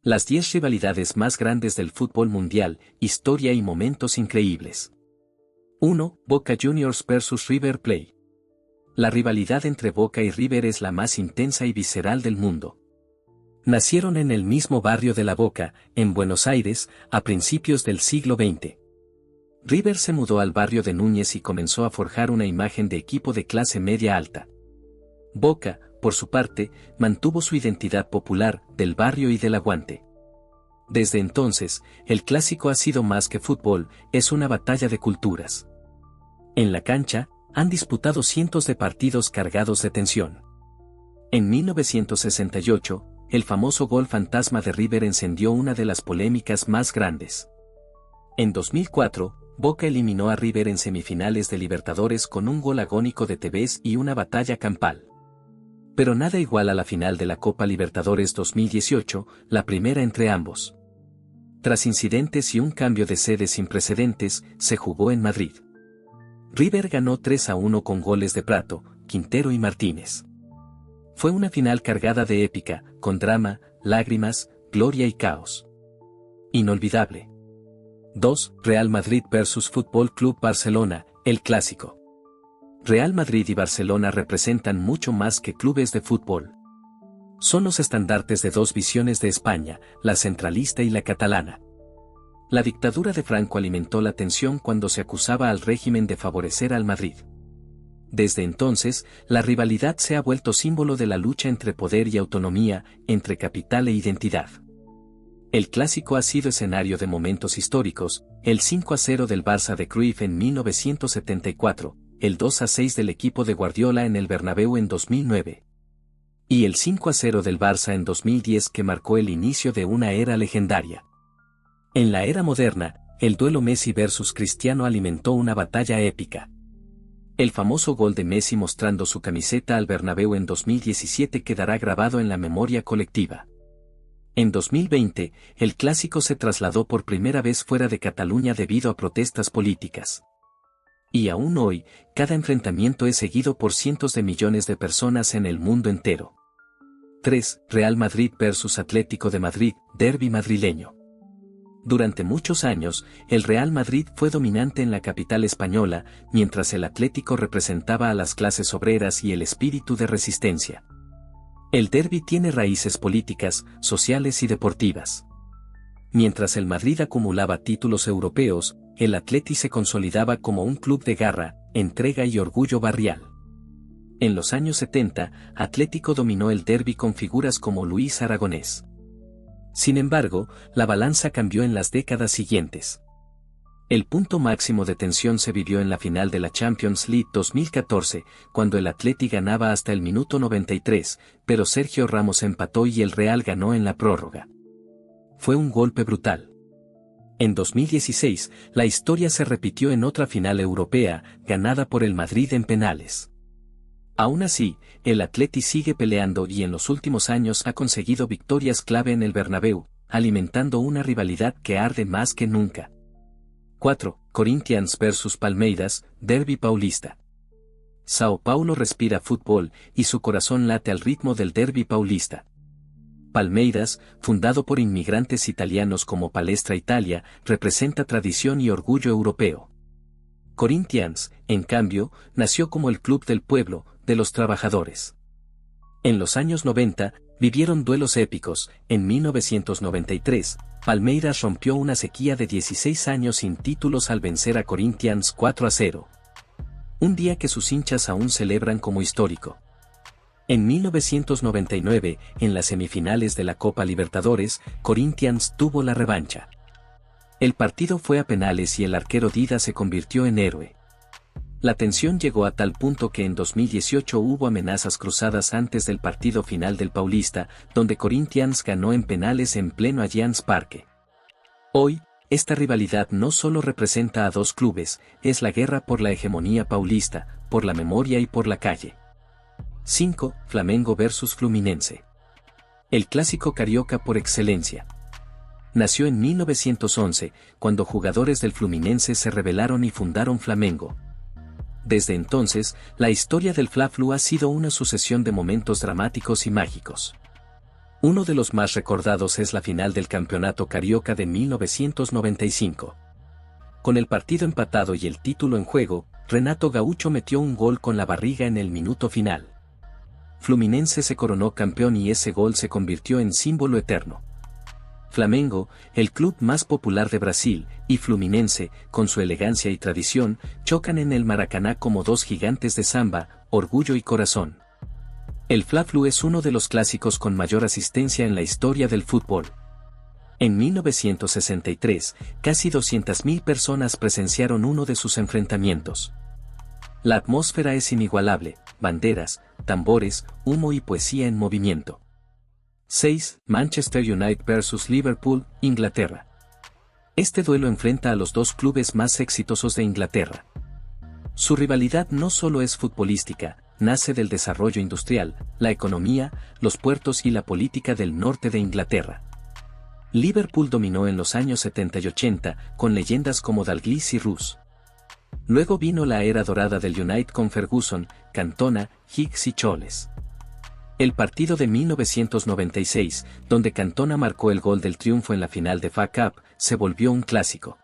Las 10 rivalidades más grandes del fútbol mundial, historia y momentos increíbles. 1. Boca Juniors vs River Plate. La rivalidad entre Boca y River es la más intensa y visceral del mundo. Nacieron en el mismo barrio de La Boca, en Buenos Aires, a principios del siglo XX. River se mudó al barrio de Núñez y comenzó a forjar una imagen de equipo de clase media alta. Boca, por su parte, mantuvo su identidad popular, del barrio y del aguante. Desde entonces, el clásico ha sido más que fútbol, es una batalla de culturas. En la cancha, han disputado cientos de partidos cargados de tensión. En 1968, el famoso gol fantasma de River encendió una de las polémicas más grandes. En 2004, Boca eliminó a River en semifinales de Libertadores con un gol agónico de Tevez y una batalla campal. Pero nada igual a la final de la Copa Libertadores 2018, la primera entre ambos. Tras incidentes y un cambio de sede sin precedentes, se jugó en Madrid. River ganó 3-1 con goles de Prato, Quintero y Martínez. Fue una final cargada de épica, con drama, lágrimas, gloria y caos. Inolvidable. 2. Real Madrid vs Fútbol Club Barcelona, el clásico. Real Madrid y Barcelona representan mucho más que clubes de fútbol. Son los estandartes de dos visiones de España, la centralista y la catalana. La dictadura de Franco alimentó la tensión cuando se acusaba al régimen de favorecer al Madrid. Desde entonces, la rivalidad se ha vuelto símbolo de la lucha entre poder y autonomía, entre capital e identidad. El clásico ha sido escenario de momentos históricos, el 5-0 del Barça de Cruyff en 1974, el 2-6 del equipo de Guardiola en el Bernabéu en 2009. Y el 5-0 del Barça en 2010 que marcó el inicio de una era legendaria. En la era moderna, el duelo Messi versus Cristiano alimentó una batalla épica. El famoso gol de Messi mostrando su camiseta al Bernabéu en 2017 quedará grabado en la memoria colectiva. En 2020, el clásico se trasladó por primera vez fuera de Cataluña debido a protestas políticas. Y aún hoy, cada enfrentamiento es seguido por cientos de millones de personas en el mundo entero. 3. Real Madrid vs Atlético de Madrid, derbi madrileño. Durante muchos años, el Real Madrid fue dominante en la capital española, mientras el Atlético representaba a las clases obreras y el espíritu de resistencia. El derbi tiene raíces políticas, sociales y deportivas. Mientras el Madrid acumulaba títulos europeos, el Atleti se consolidaba como un club de garra, entrega y orgullo barrial. En los años 70, Atlético dominó el derbi con figuras como Luis Aragonés. Sin embargo, la balanza cambió en las décadas siguientes. El punto máximo de tensión se vivió en la final de la Champions League 2014, cuando el Atleti ganaba hasta el minuto 93, pero Sergio Ramos empató y el Real ganó en la prórroga. Fue un golpe brutal. En 2016, la historia se repitió en otra final europea, ganada por el Madrid en penales. Aún así, el Atleti sigue peleando y en los últimos años ha conseguido victorias clave en el Bernabéu, alimentando una rivalidad que arde más que nunca. 4. Corinthians vs Palmeiras, derbi paulista. Sao Paulo respira fútbol y su corazón late al ritmo del derbi paulista. Palmeiras, fundado por inmigrantes italianos como Palestra Italia, representa tradición y orgullo europeo. Corinthians, en cambio, nació como el club del pueblo, de los trabajadores. En los años 90, vivieron duelos épicos. En 1993, Palmeiras rompió una sequía de 16 años sin títulos al vencer a Corinthians 4-0. Un día que sus hinchas aún celebran como histórico. En 1999, en las semifinales de la Copa Libertadores, Corinthians tuvo la revancha. El partido fue a penales y el arquero Dida se convirtió en héroe. La tensión llegó a tal punto que en 2018 hubo amenazas cruzadas antes del partido final del Paulista, donde Corinthians ganó en penales en pleno Allianz Parque. Hoy, esta rivalidad no solo representa a dos clubes, es la guerra por la hegemonía paulista, por la memoria y por la calle. 5. Flamengo vs Fluminense. El clásico carioca por excelencia. Nació en 1911, cuando jugadores del Fluminense se rebelaron y fundaron Flamengo. Desde entonces, la historia del Fla-Flu ha sido una sucesión de momentos dramáticos y mágicos. Uno de los más recordados es la final del Campeonato Carioca de 1995. Con el partido empatado y el título en juego, Renato Gaúcho metió un gol con la barriga en el minuto final. Fluminense se coronó campeón y ese gol se convirtió en símbolo eterno. Flamengo, el club más popular de Brasil, y Fluminense, con su elegancia y tradición, chocan en el Maracaná como dos gigantes de samba, orgullo y corazón. El Fla-Flu es uno de los clásicos con mayor asistencia en la historia del fútbol. En 1963, casi 200.000 personas presenciaron uno de sus enfrentamientos. La atmósfera es inigualable, banderas, tambores, humo y poesía en movimiento. 6. Manchester United vs Liverpool, Inglaterra. Este duelo enfrenta a los dos clubes más exitosos de Inglaterra. Su rivalidad no solo es futbolística, nace del desarrollo industrial, la economía, los puertos y la política del norte de Inglaterra. Liverpool dominó en los años 70 y 80, con leyendas como Dalglish y Ross. Luego vino la era dorada del United con Ferguson, Cantona, Giggs y Scholes. El partido de 1996, donde Cantona marcó el gol del triunfo en la final de FA Cup, se volvió un clásico.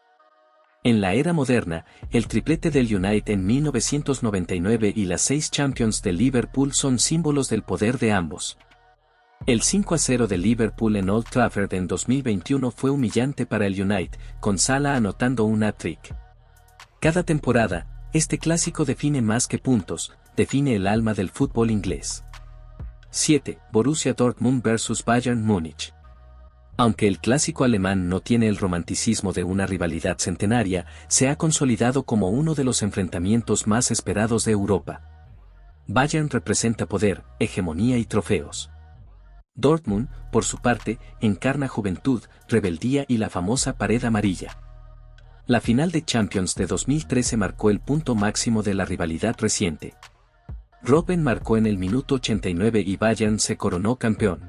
En la era moderna, el triplete del United en 1999 y las 6 Champions de Liverpool son símbolos del poder de ambos. El 5-0 de Liverpool en Old Trafford en 2021 fue humillante para el United, con Salah anotando un hat-trick. Cada temporada, este clásico define más que puntos, define el alma del fútbol inglés. 7. Borussia Dortmund vs Bayern Múnich. Aunque el clásico alemán no tiene el romanticismo de una rivalidad centenaria, se ha consolidado como uno de los enfrentamientos más esperados de Europa. Bayern representa poder, hegemonía y trofeos. Dortmund, por su parte, encarna juventud, rebeldía y la famosa pared amarilla. La final de Champions de 2013 marcó el punto máximo de la rivalidad reciente. Robben marcó en el minuto 89 y Bayern se coronó campeón.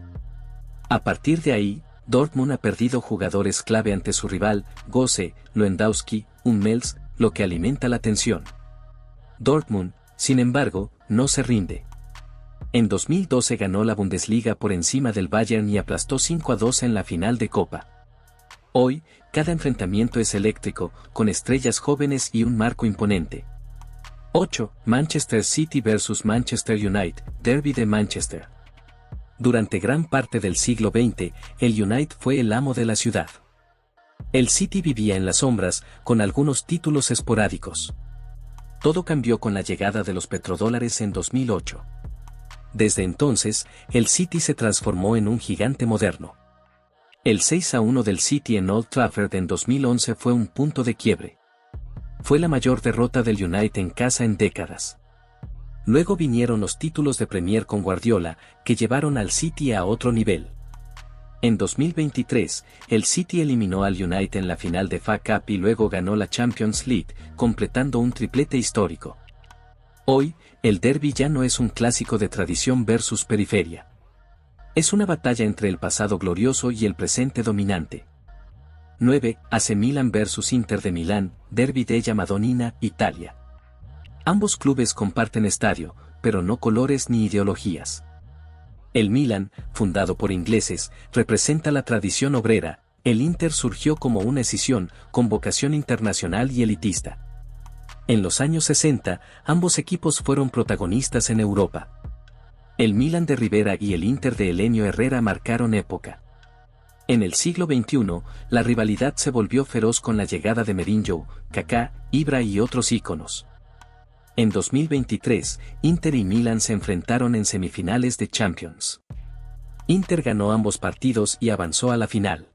A partir de ahí, Dortmund ha perdido jugadores clave ante su rival, Götze, Lewandowski, Hummels, lo que alimenta la tensión. Dortmund, sin embargo, no se rinde. En 2012 ganó la Bundesliga por encima del Bayern y aplastó 5-2 en la final de Copa. Hoy, cada enfrentamiento es eléctrico, con estrellas jóvenes y un marco imponente. 8. Manchester City vs Manchester United, Derby de Manchester. Durante gran parte del siglo XX, el United fue el amo de la ciudad. El City vivía en las sombras, con algunos títulos esporádicos. Todo cambió con la llegada de los petrodólares en 2008. Desde entonces, el City se transformó en un gigante moderno. El 6-1 del City en Old Trafford en 2011 fue un punto de quiebre. Fue la mayor derrota del United en casa en décadas. Luego vinieron los títulos de Premier con Guardiola, que llevaron al City a otro nivel. En 2023, el City eliminó al United en la final de FA Cup y luego ganó la Champions League, completando un triplete histórico. Hoy, el derbi ya no es un clásico de tradición versus periferia. Es una batalla entre el pasado glorioso y el presente dominante. 9. AC Milan vs Inter de Milán, Derby della Madonnina, Italia. Ambos clubes comparten estadio, pero no colores ni ideologías. El Milan, fundado por ingleses, representa la tradición obrera, el Inter surgió como una escisión, con vocación internacional y elitista. En los años 60, ambos equipos fueron protagonistas en Europa. El Milan de Rivera y el Inter de Helenio Herrera marcaron época. En el siglo XXI, la rivalidad se volvió feroz con la llegada de Mourinho, Kaká, Ibra y otros íconos. En 2023, Inter y Milan se enfrentaron en semifinales de Champions. Inter ganó ambos partidos y avanzó a la final.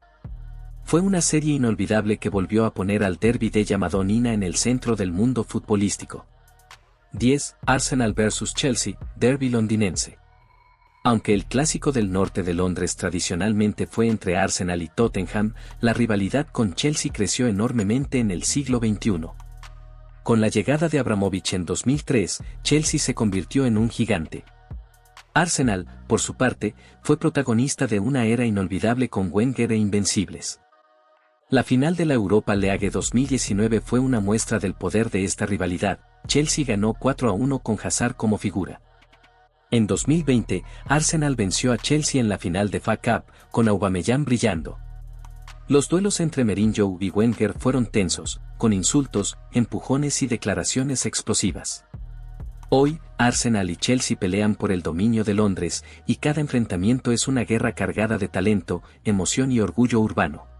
Fue una serie inolvidable que volvió a poner al Derby della Madonnina en el centro del mundo futbolístico. 10. Arsenal vs Chelsea, Derby londinense. Aunque el clásico del norte de Londres tradicionalmente fue entre Arsenal y Tottenham, la rivalidad con Chelsea creció enormemente en el siglo XXI. Con la llegada de Abramovich en 2003, Chelsea se convirtió en un gigante. Arsenal, por su parte, fue protagonista de una era inolvidable con Wenger e Invencibles. La final de la Europa League 2019 fue una muestra del poder de esta rivalidad. Chelsea ganó 4-1 con Hazard como figura. En 2020, Arsenal venció a Chelsea en la final de FA Cup, con Aubameyang brillando. Los duelos entre Mourinho y Wenger fueron tensos, con insultos, empujones y declaraciones explosivas. Hoy, Arsenal y Chelsea pelean por el dominio de Londres, y cada enfrentamiento es una guerra cargada de talento, emoción y orgullo urbano.